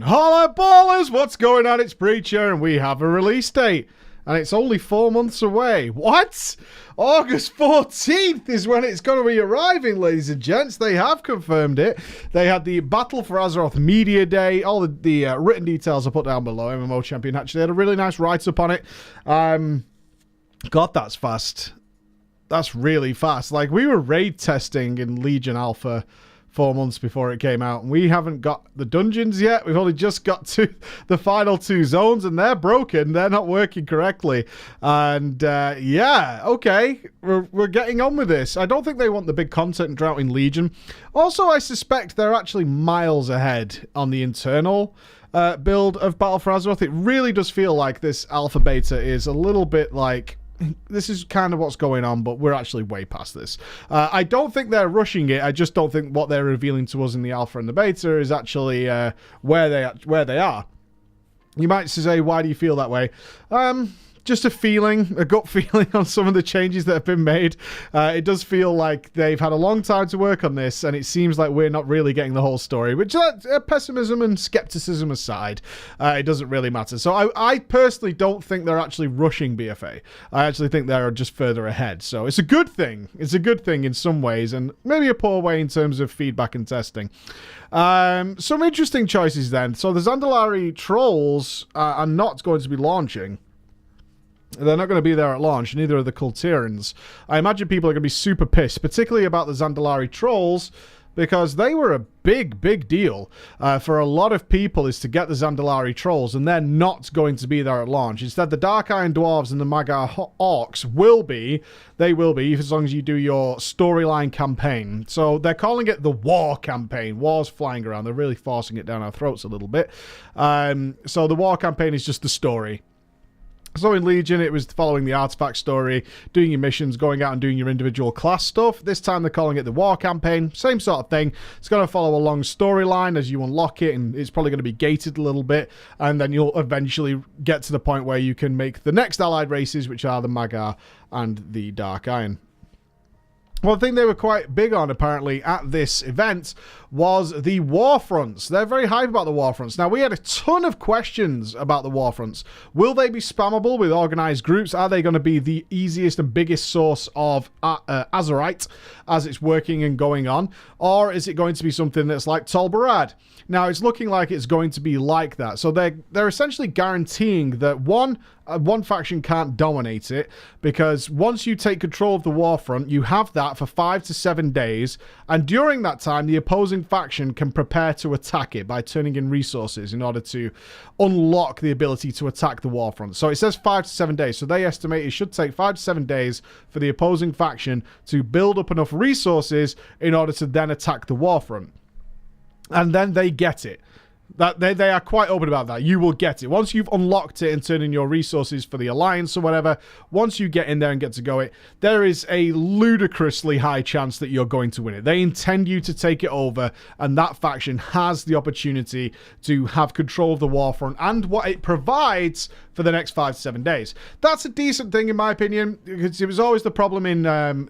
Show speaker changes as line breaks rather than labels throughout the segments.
Holla ballers, what's going on? It's Preacher, and we have a release date. And it's only 4 months away. What? August 14th is when it's going to be arriving, ladies and gents. They have confirmed it. They had the Battle for Azeroth Media Day. All the written details are put down below. MMO Champion actually had a really nice write-up on it. God, that's fast. That's really fast. Like, we were raid testing in Legion Alpha 4 months before it came out, and we haven't got the dungeons yet. We've only just got to the final 2 zones, and they're broken. They're not working correctly. And yeah, okay, we're getting on with this. I don't think they want the big content drought in Legion. Also, I suspect they're actually miles ahead on the internal build of Battle for Azeroth. It really does feel like this alpha beta is a little bit like, this is kind of what's going on, but we're actually way past this. I don't think they're rushing it. I just don't think what they're revealing to us in the alpha and the beta is actually where they are. You might say, why do you feel that way? Just a feeling, a gut feeling on some of the changes that have been made. It does feel like they've had a long time to work on this, and it seems like we're not really getting the whole story, which pessimism and skepticism aside, it doesn't really matter. So I personally don't think they're actually rushing BfA. I actually think they're just further ahead. So it's a good thing. It's a good thing in some ways, and maybe a poor way in terms of feedback and testing. Some interesting choices then. So the Zandalari Trolls are not going to be launching. They're not going to be there at launch, neither are the Kultirans. I imagine people are going to be super pissed, particularly about the Zandalari Trolls, because they were a big deal for a lot of people, is to get the Zandalari Trolls, and they're not going to be there at launch. Instead, the Dark Iron Dwarves and the Magar Orcs will be. They will be, as long as you do your storyline campaign. So they're calling it the War Campaign. War's flying around. They're really forcing it down our throats a little bit. So the War Campaign is just the story. So in Legion, it was following the artifact story, doing your missions, going out and doing your individual class stuff. This time they're calling it the War Campaign. Same sort of thing. It's going to follow a long storyline as you unlock it, and it's probably going to be gated a little bit. And then you'll eventually get to the point where you can make the next allied races, which are the Magar and the Dark Iron. One thing they were quite big on, apparently, at this event was the Warfronts. They're very hype about the Warfronts. Now, we had a ton of questions about the Warfronts. Will they be spammable with organized groups? Are they going to be the easiest and biggest source of Azerite as it's working and going on? Or is it going to be something that's like Tol Barad? Now, it's looking like it's going to be like that. So they're essentially guaranteeing that one faction can't dominate it, because once you take control of the Warfront, you have that for 5 to 7 days, and during that time, the opposing faction can prepare to attack it by turning in resources in order to unlock the ability to attack the Warfront. So it says 5 to 7 days, so they estimate it should take 5 to 7 days for the opposing faction to build up enough resources in order to then attack the Warfront. And then they get it. That they are quite open about that. You will get it. Once you've unlocked it and turned in your resources for the Alliance or whatever, once you get in there and get to go it, there is a ludicrously high chance that you're going to win it. They intend you to take it over, and that faction has the opportunity to have control of the Warfront and what it provides for the next 5 to 7 days. That's a decent thing in my opinion, because it was always the problem in,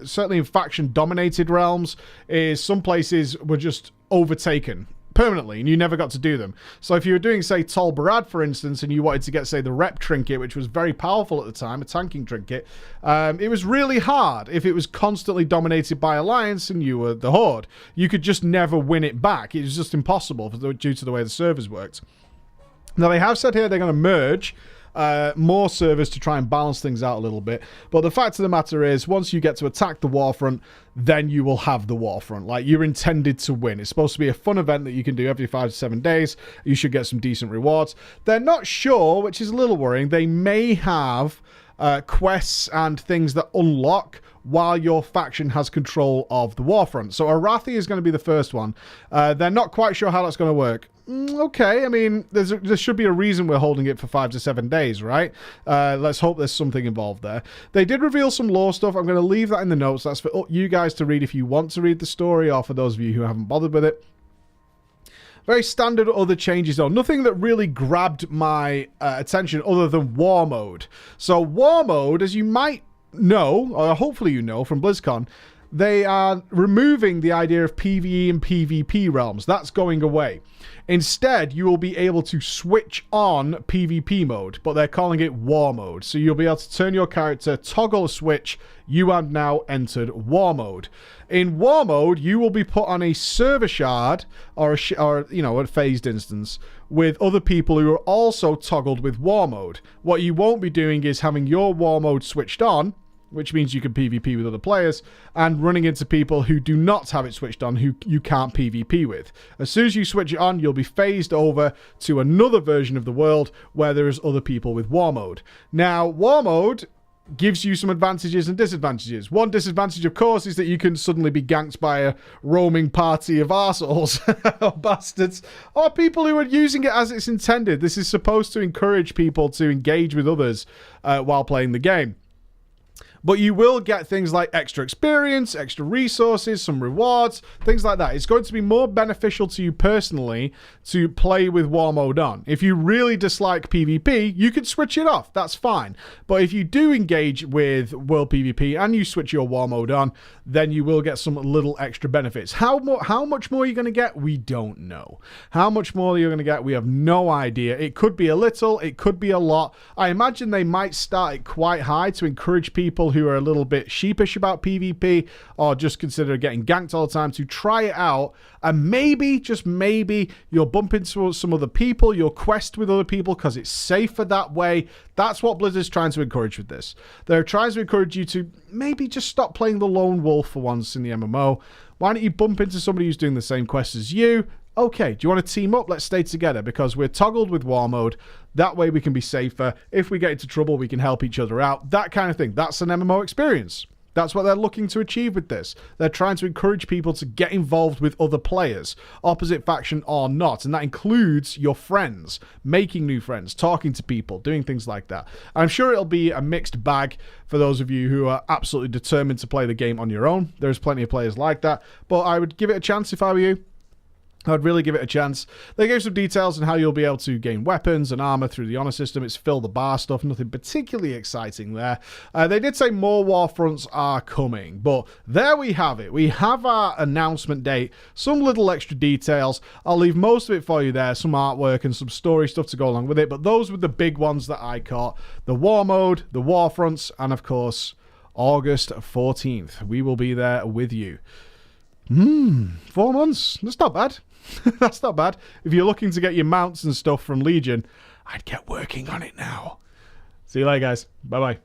certainly in faction-dominated realms, is some places were just overtaken permanently, and you never got to do them. So if you were doing, say, Tol Barad, for instance, and you wanted to get, say, the Rep Trinket, which was very powerful at the time, a tanking trinket, it was really hard if it was constantly dominated by Alliance and you were the Horde. You could just never win it back. It was just impossible due to the way the servers worked. Now, they have said here they're going to merge more servers to try and balance things out a little bit. But the fact of the matter is, once you get to attack the Warfront, then you will have the Warfront. Like, you're intended to win. It's supposed to be a fun event that you can do every 5 to 7 days. You should get some decent rewards. They're not sure, which is a little worrying. They may have quests and things that unlock while your faction has control of the Warfront. So Arathi is going to be the first one. They're not quite sure how that's going to work. Okay, I mean, there should be a reason we're holding it for 5 to 7 days, right? Let's hope there's something involved there. They did reveal some lore stuff. I'm going to leave that in the notes. That's for you guys to read if you want to read the story, or for those of you who haven't bothered with it. Very standard other changes, though. Nothing that really grabbed my attention other than War Mode. So War Mode, as you might know, or hopefully you know from BlizzCon, they are removing the idea of PvE and PvP realms. That's going away. Instead, you will be able to switch on PvP mode, but they're calling it War mode. So you'll be able to turn your character, toggle a switch. You have now entered War mode. In War mode, you will be put on a server shard or a phased instance with other people who are also toggled with War mode. What you won't be doing is having your War mode switched on, which means you can PvP with other players, and running into people who do not have it switched on, who you can't PvP with. As soon as you switch it on, you'll be phased over to another version of the world where there is other people with War mode. Now, War mode gives you some advantages and disadvantages. One disadvantage, of course, is that you can suddenly be ganked by a roaming party of arseholes or bastards, or people who are using it as it's intended. This is supposed to encourage people to engage with others while playing the game. But you will get things like extra experience, extra resources, some rewards, things like that. It's going to be more beneficial to you personally to play with War mode on. If you really dislike PvP, you could switch it off. That's fine. But if you do engage with World PvP and you switch your War mode on, then you will get some little extra benefits. How much more you're going to get? We don't know. How much more you're going to get? We have no idea. It could be a little. It could be a lot. I imagine they might start it quite high to encourage people who are a little bit sheepish about PvP or just consider getting ganked all the time to try it out, and maybe, just maybe, you'll bump into some other people, you'll quest with other people because it's safer that way. That's what Blizzard's trying to encourage with this. They're trying to encourage you to maybe just stop playing the lone wolf for once in the MMO. Why don't you bump into somebody who's doing the same quest as you? Okay, do you want to team up? Let's stay together because we're toggled with War mode. That way we can be safer. If we get into trouble, we can help each other out. That kind of thing. That's an MMO experience. That's what they're looking to achieve with this. They're trying to encourage people to get involved with other players, opposite faction or not. And that includes your friends, making new friends, talking to people, doing things like that. I'm sure it'll be a mixed bag for those of you who are absolutely determined to play the game on your own. There's plenty of players like that. But I would give it a chance if I were you. I'd really give it a chance. They gave some details on how you'll be able to gain weapons and armor through the honor system. It's fill the bar stuff, nothing particularly exciting there. They did say more war fronts are coming, but there we have it. We have our announcement date, some little extra details. I'll leave most of it for you there, some artwork and some story stuff to go along with it, but those were the big ones that I caught. The war mode, the war fronts, and of course, August 14th. We will be there with you. 4 months. That's not bad. That's not bad. If you're looking to get your mounts and stuff from Legion, I'd get working on it now. See you later, guys. Bye-bye.